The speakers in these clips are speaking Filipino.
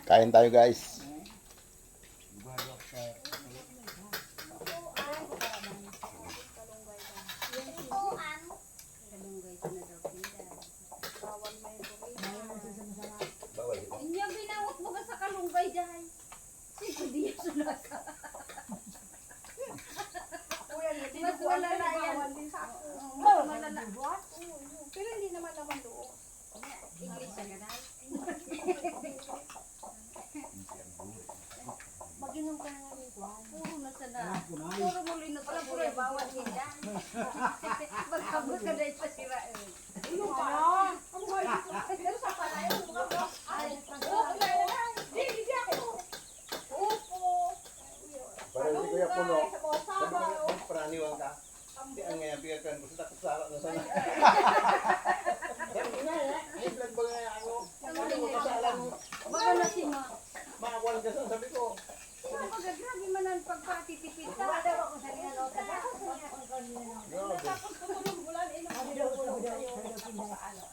Kain tayo guys. Inya binawat mo ka sa kalunggay dyan. Sino di yan sulasa? Mas malala yan. Mas malala. Pero hindi naman loo. English ka na. Mag-inom ka na ng Juan. Puro na sana. Puro muli na pala. Puro bawat yan dyan. Magkabot ka na ipasira. Inom ka na. Ang buhay dito. Pero sa palayo. Ay, hindi ako. Upo. Parang si Kuya Puno. Sabi ko nga, praniwang ka. Hindi ang ngayon, bigyan ko sa takot sa na sana. Sabi nga, ay vlog ba nga ako? Sabi ko kasalan mo. Baka na si Ma. Makakuha ka sa sabi ko. Magagrabe man ang pagpatitipid. Wala daw ako sa ginagawa. Kasi ako sa Grabe. tapos tumulong bulan. Sabi daw ko sa ano ay.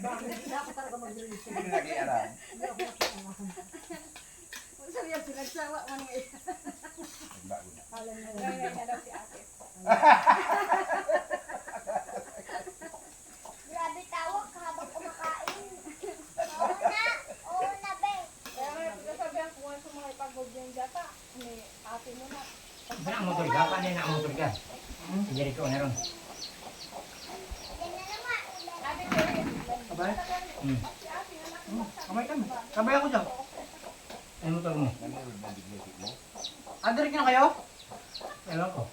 Bakit hindi ako talaga mag-release? Hindi nag-iarang. Sabi yan, sinagsawa man ngayon. Bago na. Ngayon na daw si ate. Grabe tawag ka habang kumakain. Oo na, be. Kaya nga, nasabihan ko nga sa mga ipagod yung data. Ni ate mo na. Wala ang motor ka, paano na ang motor ka? Sige ko na ron. Yan na naman. Ate Terry. Kabay? Si ate na Kamay ka. Kabay ako dyan. Ano motor mo? Nanonood na dignity mo. Direct na kayo? Ewan ko.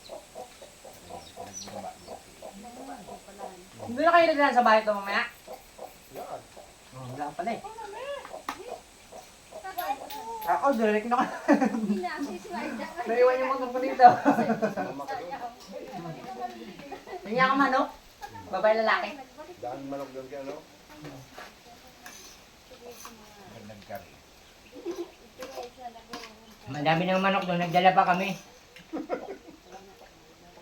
Hindi na kayo naglaan sa bahay ito mamaya? Yan. Wala ka pala eh. Ako, direct na ka. Naiwan yung motor ko dito. Mama ka doon. Tingnan ka manok. Babae lalaki. Daan manok doon kaya ano? Nagkari. Madami ng manok doon. Nagdala pa kami.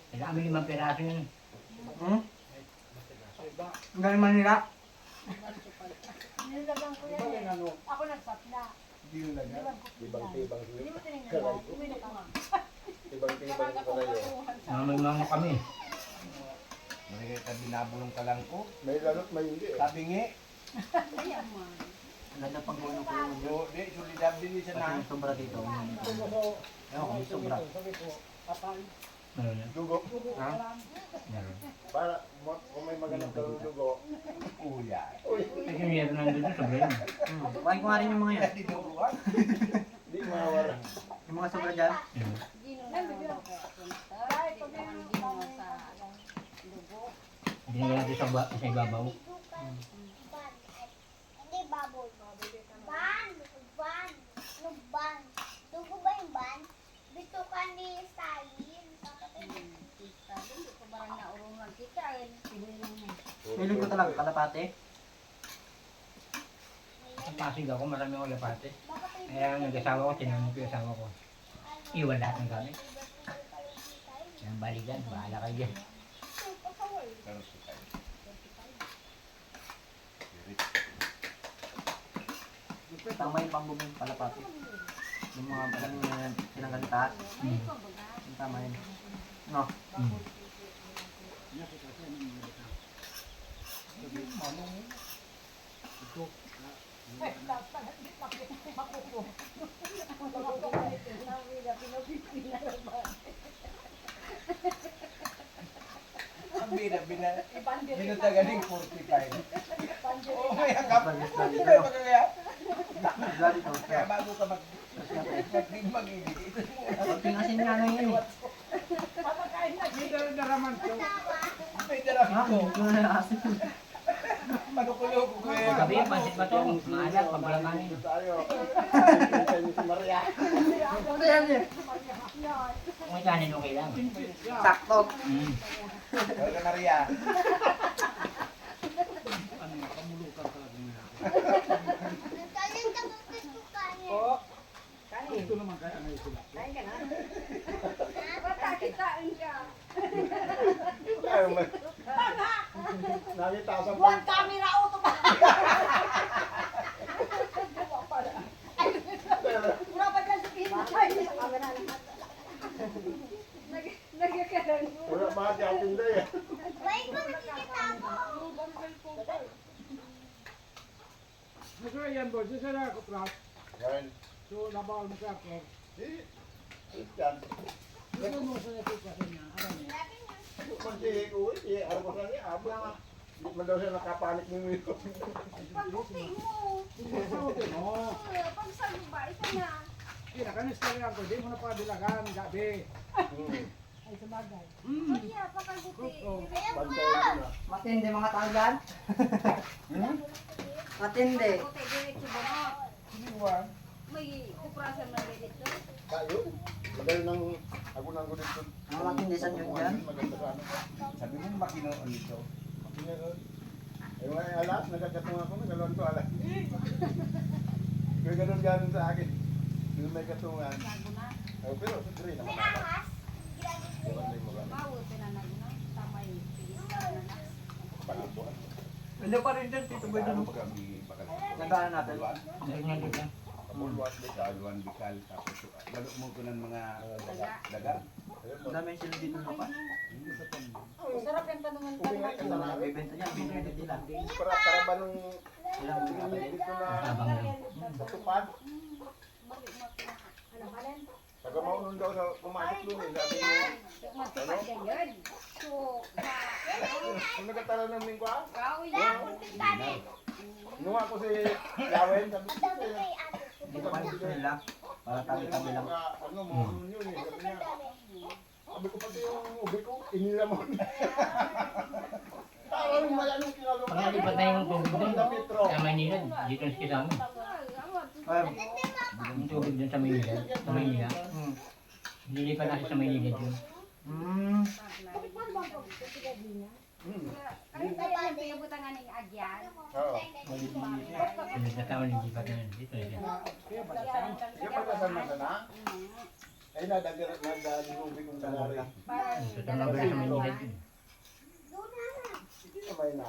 Kaya kami 5 piraso yun. Ang galing Manila. Nilagang ko yan eh. Ako nagsapla. Hindi yung lagat. Tibang-tibang Hindi sila. mo tinignan. Uminig ka nga. Tibang-tibang ko na yun. May manok kami. Nakikita binabulong ka lang ko. May lalot, may hindi eh. Sabi nga, Ang ganda pang gulong ko yung do, di, solidab din siya na. yung sobra dito. Ewan ko, may sobra. Ano na? Dugo. Ha? Meron. Para kung may magandang kalong dugo. Kuya. Kasi meron nandun sa sobra yun. Kuhain ko nga rin yung mga yan. Di duguan. Hindi mawala. Yung mga sobra dyan. Hindi nga natin sa ibabaw. Hindi baboy. Ban. Ban. Ano ban? Dugo ba yung ban? Bitukan ni Stalin. Piling ko talaga kalapate. Sa Pasig ako, marami akong kalapate. Kaya nag-asawa ko, tinanong ko yung asawa ko. Iwan lahat ng gamit. Yan, balik yan. Bahala kayo dyan. Pero si tayo. Tama yung pambubing kalapate. Yung mga alam mo na tinanggal yung taas. Yung tama yun. No? Ang bina, binutagaling 45. Oo, may hanggang. Hindi ba kaya? Grabe to. Kaya bago ka mag-ibig, ito mo. Pinasin nga lang yun eh. May daraman ko. May Ha? daraman ko. Ito na yung asin. Manukulo ko kaya. Gabi, pansit ba to? Maalat, pabalaman Dito yun. tayo. Kaya ni si Maria. Ano yan yun? Kung ikanin, okay lang. Sakto. Kaya Maria. Nagkalit ka ng bitukan niya. Oo. Kanin. Kain ka na. Patakitain ka. Ayaw mo. Nakita ko Buwan camera auto pa. Wala pa dyan sa pino. Ay, sa camera lang. Nagkakaroon. Wala pa si ating day eh. Wait ko, nakikita ko. Nasa yan boy, sa na ako pras. Ngayon, So nabawal mo ka ako. Christian. Ano mo sa ito kasi niya? Ano niya? Kung si Uy, si Arbosan niya, abang. Hindi man daw siya nakapanik ng mga. Pagbuti mo. Sabi mo. Pag salubay ka na. Kaya kanis ka lang ko, di mo na pa dilagan gabi. Ay, sumagay. Kaya pagbuti. Bantay ko na. Matindi mga tanggan. Matindi. Pagbuti, diretso bunot. May kuprasan na dito. Tayo. Madali nang agunan ko dito. Ang matindi sa inyo dyan? Maganda sana. Sabi mo makinoon nito. Makina. Eh, mga alas, nagkakatunga ko, nagkaluan ko alas. Kaya ganun sa akin. Yung may katungan. Bago na. Oh, pero sa three naman May ako. ahas. Gawin mo ba? Mawag pinanag na. Tama yung tigis na na. Palapuan. Pwede pa rin dyan, Tito Boy. Ano ba kami bakal? Nagdaan natin. Ganyan dito. Kapulwas din. Kaluan bikal tapos lalo mo ko ng mga daga. Ayun, Dami sila dito na pa. Sarap yung tanungan ka naman. Ito na bibenta niya, binibenta nila. Para ba nung Ilang mga kapatid. dito na Tabang lang. sa tupad? Balik mo ka. Ano ka rin? Taga maunong daw sa pumasok doon eh. Sabi niya, Matupad ka yun. So, kung nagkatala ng lingwa, kaoy Kaya, yan. kunting kanin. inuha ko si Yawen. Sabi ko, Dami kay ate. Dito pa gusto nila. Para tabi-tabi lang. Ano, maunong yun eh. Sabi niya, sabi ko pati yung ubi ko, inila mo. Tao yung mayanong kinalo. Pag nalipat na yung tubig doon, sa Maynila, dito sa kasama. Ay, Yung tubig doon sa Maynila, nilipat na siya sa Maynila doon. Kahit tayo yung pinabutangan ng agyan. Oo. Yung kasama ng jipat na yun, dito na siya. Sige pa kasama ka na. Ay, nadalubi kong salari. Parang So, tama ba sa Maynila doon? Hindi sabay na.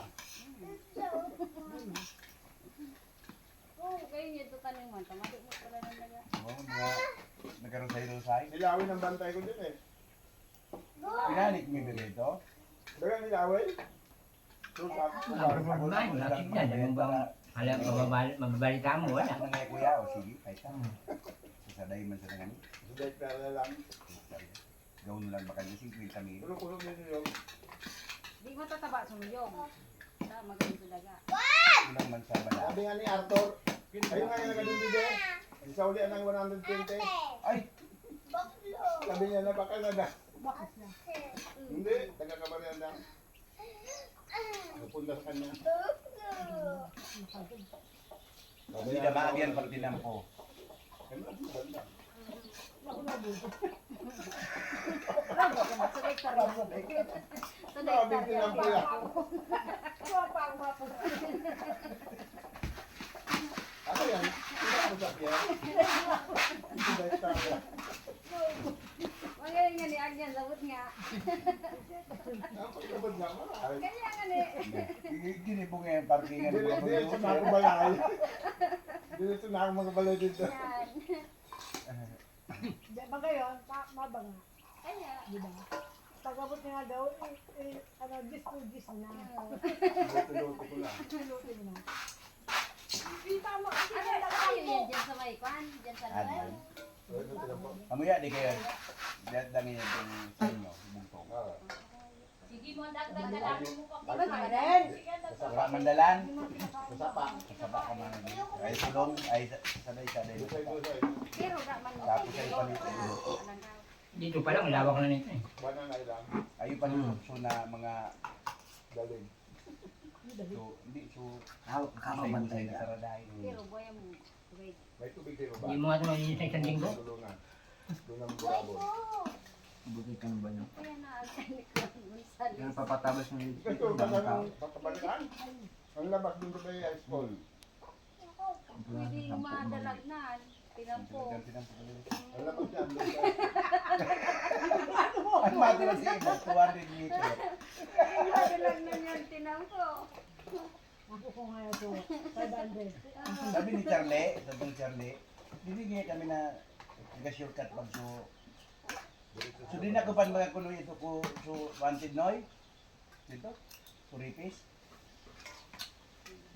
kayo niya ito tanong man. Tamado mo pala ng naga. Nagkaroon sa ilosay. Nilawin ang bantay ko din eh. Pinanik mo dito. Dagang nilawin? Sultan. Wala, wala tignan. Yung bang, alam, mababalita mo, wala. Ano nga kuya o sige, kahit ka. Sasaday man sa nangani. Suday pera lang. Gawin lang baka yung 50 mil. Kulong-kulong din yun. Di mo tataba sa muyong. Magaling sa daga. Kulang man sa bala. Sabi nga ni Arthur, ayun nga yung nagdumide. Isa uli ang 120. Ay! Baklo. Sabi niya na baka na. bakit na? Hindi, taga-kabarihan lang. Napunta sa kanya. Hindi na maagyan pag tinampo. Ano, banda. Sa dektar yan. Sa Sabi dektar yan. tinampo yan. Ako yan. Hindi ako sabi yan. Suday pera. Magaling nga ni Agyan. Sabot nga. Ang pagkabad nga mo. Kaya nga ni. Gini po ngayon parkingan. Hindi sa mga balay. Hindi sa mga balay dito. Yan. Ba ngayon, mabanga. Kaya. Di ba? Pag-abot nga daw, ano, dis na. Luto ko lang. Luto na. Ano kayo yan dyan sa may kwan? Dyan sa Adyan. Ito tinampo. Amuya di kayo. Dami yan yung sa inyo. Bugtong. Ah. Sige mo, dagdag ka lang. Di ba nga rin? Wala mandalan. Masapa. Kasaba ka man. Ay sulong. Ay saday-saday. Dusay-dusay. Pero man. Tapos ay palit. Dito pa lang, lawak na nito eh. Banang ay lang. Ay palit. So na mga. Daling. So, hindi. So, Kakabantay na ka. saradahay. Pero boy mo. Wait. May tubig kayo ba? Hindi mo nga ito malinis sa isang linggo. Tulungan. Doon ang bravo. Bukit ka ng banyo. Kaya naalkanik lang dun sa Yan papatabas ng Ito, kasang papabalikan. Ang labas doon sa high school. Pwede madalagnan. Tinampo. Ang labas yan. doon sa- Ang matira si Ibo, 200 meter. Madalagnan yan tinampo. ko nga ito. 500. Sabi ni Charlie, bibigyan kami na nag-shortcut pag so di na ko pan mga kuno ito ko so wanted noy. Dito. Suripis.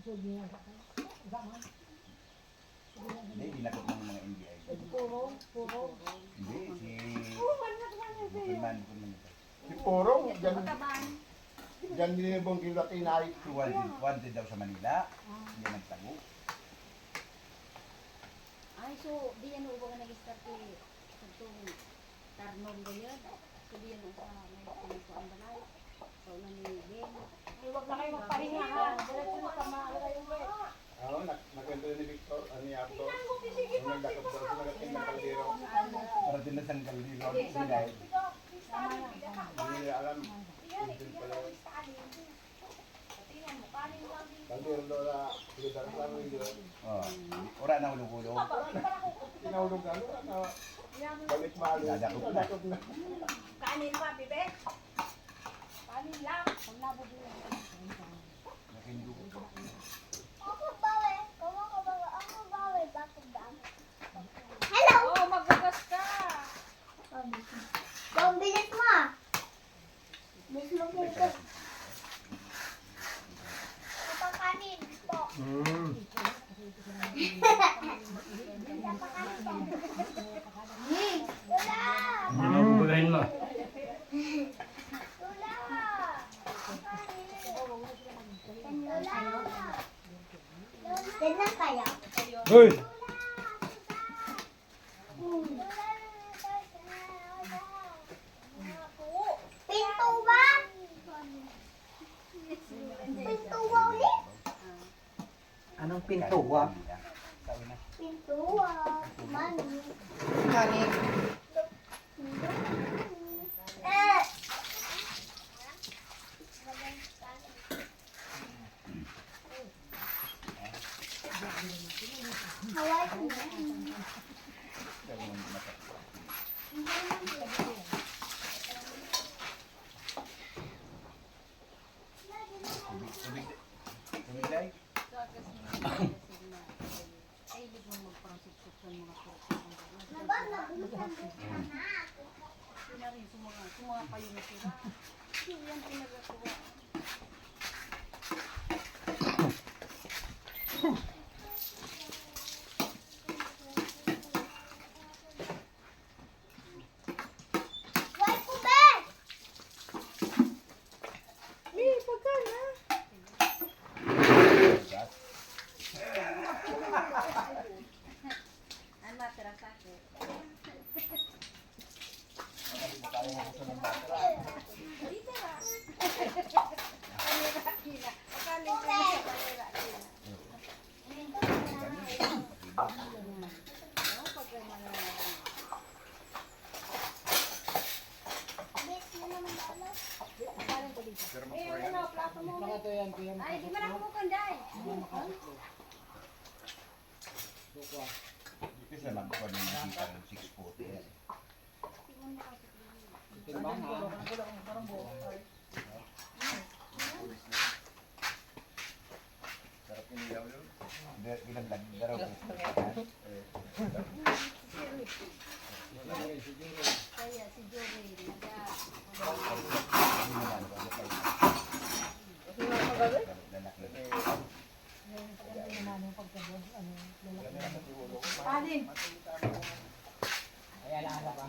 So, di nga. Sama. Hindi, dinakot ng mga NBI. Puro. Hindi, si... Bukiman ito. Si Purong, dyan, Makaban. dyan dinibong kilatinay. Si wanted daw sa Manila. Hindi nagtago. Ay, so, di yan ubo ka nag-start kay itong Tarnon ganyan. So, di yan sa may pinagpuan balay. So, ni Ben. Ay, huwag na kayo magpahinga ha. Diretso na tama. Oo, nagkwento ni Victor, ni Abdo. Nung nagdakap daw sa nagating ng kaldero. Para din na sang kaliro. Sinay. Hindi nila alam. Hindi pala. Kaldero daw na lugar sa amin yun. Oh, ora na ulo-ulo. Tinahulog ano na balik malo. Dadakot na. Kanin pa, bibe. Kanin lang. Nakindo ko. Ako bawi. Ako bawi. Bakit dami? Hello! Oh, magbugas ka. Bang bilis mo ah. Bilis mo dito. Kapakanin po. Tula! Hindi mo bubulahin mo. Tula! Tula! Tula kayo. Hoy! Pinto ba? Pinto ba ulit? Anong pintuwa? Sabi na. Pinto Mami. Kanin. Eh! Haway ko na. Sabi mo mata. Tubig day. Ay, hindi mo magprosesok ng mga kurso. Nabag na bulutan ko na. Sila rin, sumanga pa yung sila. Yan pinagagawa. Why ko ba? Gas. Ang matira sa akin. Dito ba? Panira kina. Akaling ko siya panira kina. Ano pag manira? Bis mo naman dalo. Eh, ano, plato mo. Mga to yan, kuya. Ay, di ba na kumukunday? Kasi sa magkuhan ng nakita ng 640. Timbang ha? Sarap yung ilaw yun. Ginaglag daraw ko. Kaya si Joey, Kanin. Ay, alaala pa.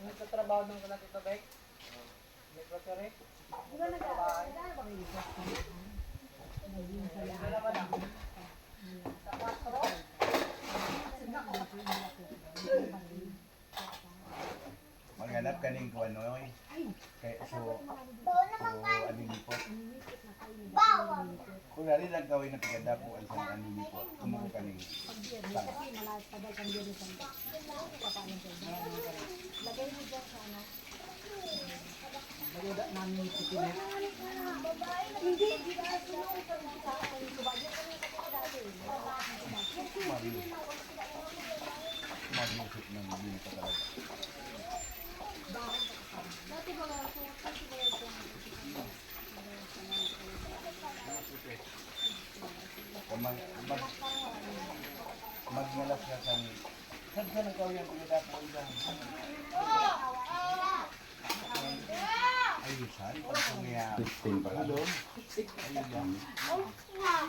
Nagtatrabaho ng kalat ito, Bek. May grocery. Maghanap ka ng kuwanoy. Kaya Bawal naman ka. aninipot. Bawal. Kung nari lang gawin na paganda po ang isang aninipot, kumuha ka ng sang. Maluda namin yung pitinet. Mag-usip ng hindi pa talaga. dati ba ako, kasi ba ito? Mag, mag, magnalas ka sa saan ka nang kawin ang dapat mo dyan? Ayusan, pag kumaya. 16 pa lang. Ayun yan.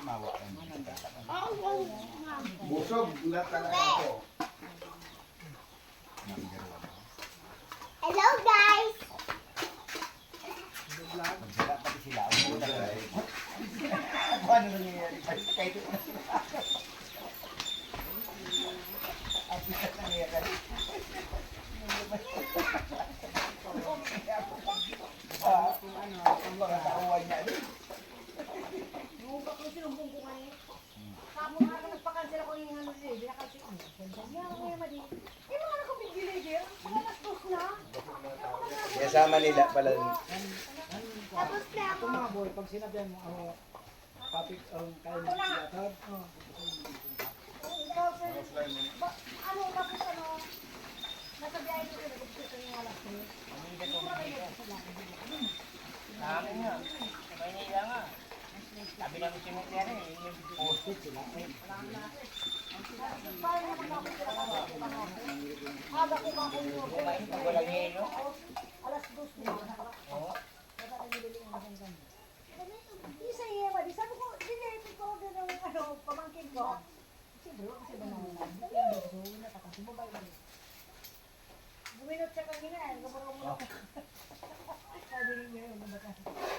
Mawa ka mo. Busog, lahat talaga ako. Hello guys! Magsala pati sila. Ang muna ka rin. Kung ano nangyayari. Kahit ito. Ang pitas nangyayari. Ang mga tauhan niya. Yung ba kung sinumbong ko kanina? Kamu nga ka nagpakansel ako yung ano din, binakansel ko. Niya ako yung mali. Eh mga nakapigilay mga nastos na. Kaya sa Manila pala. Tapos na Ito ako. mga boy, pag sinabihan mo, topic ang kain ng theater, Ikaw sa ano tapos ano, nasa biyahe ko sila, gusto ko yung alas ko. Namin nga. Sa Maynila nga. Sabi namin si Mutera eh. Yung posted sila. Parang nakapagod sila kasi ako ano. Aga ko ba kayo? kumain pag walang yelo. Alas 2 na. Oo. Di sa Eva, di sabi ko, dinete ko din ang ano, pamangkin ko. Siyempre, kasi ba naman? So, nakakasi mo ba yun? Buminot siya kanina, kaparang mo. Sabi niya yun,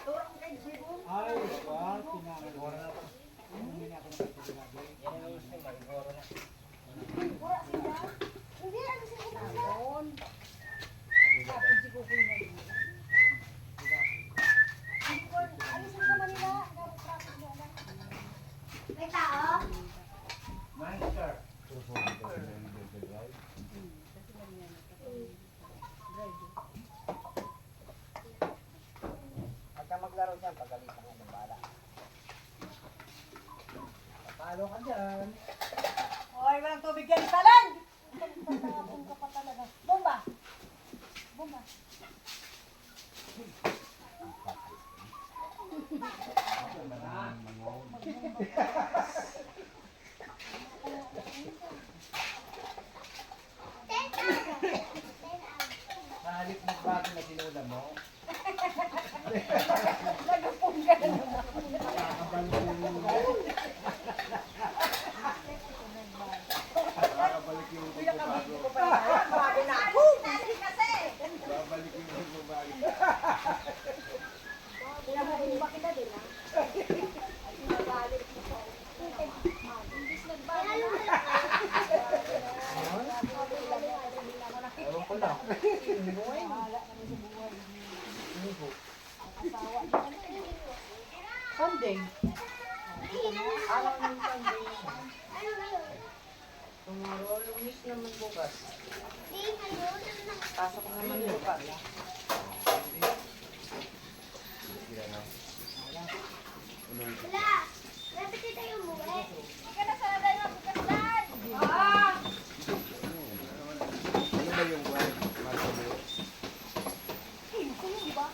turang kay Jibon. Ay, wow, tinangan. Hindi na ako nakapagsabi. Yan ang gusto mo. Marigoro na. Wala sila. Hindi, ano siya kumakas. Tapos si Kukoy na yun. Alis na sa Manila, traffic na lang. May tao? Monster. Pagka maglaro dyan, pagalitan ka ng bala. Papalo ka dyan. Hoy, walang tubig yan, talan! Bomba pa talaga. Bomba! Bomba! Sa halip nagbago na sinula mo. Nagupong ka na. Nakabalik yung pagbabago. Bago na ako! Kasi! Babalik yung pagbabago. Pinabumba kita din, ha? Pinagalit mo ko. Imbis nagbago na. Ewan ko lang. Bahala kami sa buhay. Asawa niya kami. Sunday. Araw ng Sunday. Ano ngayon? Tomorrow, lumis naman bukas. Di ngayon. Pasok naman bukas. Wala. Dapat ito yung umuwi. Ika na sa naday mo, pagkasilan! Ano ba yung one? Marcelo? Sino ba?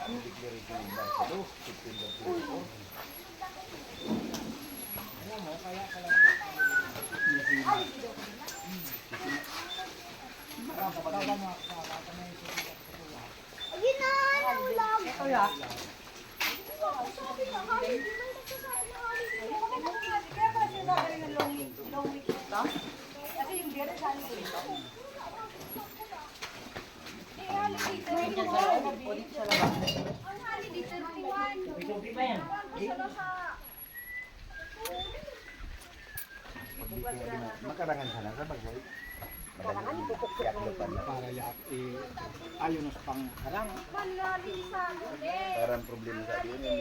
Ang declaration ng Marcelo, September 24. Ayun na, naulag. Kaya, Sabi na, hari, di ba yung nagsasabi na hari? Kaya pala sinasabi ng long week ito? Kasi yung beer, dali ko ito. Eh, hali dito, ang hali dito, 31. May tubig ba yan? Makarangan sana sa bagay. Karangan, ipupukpuk na yun. para ayaw na sa pangkarang. Manali sa ano, eh. Parang problema sa atin.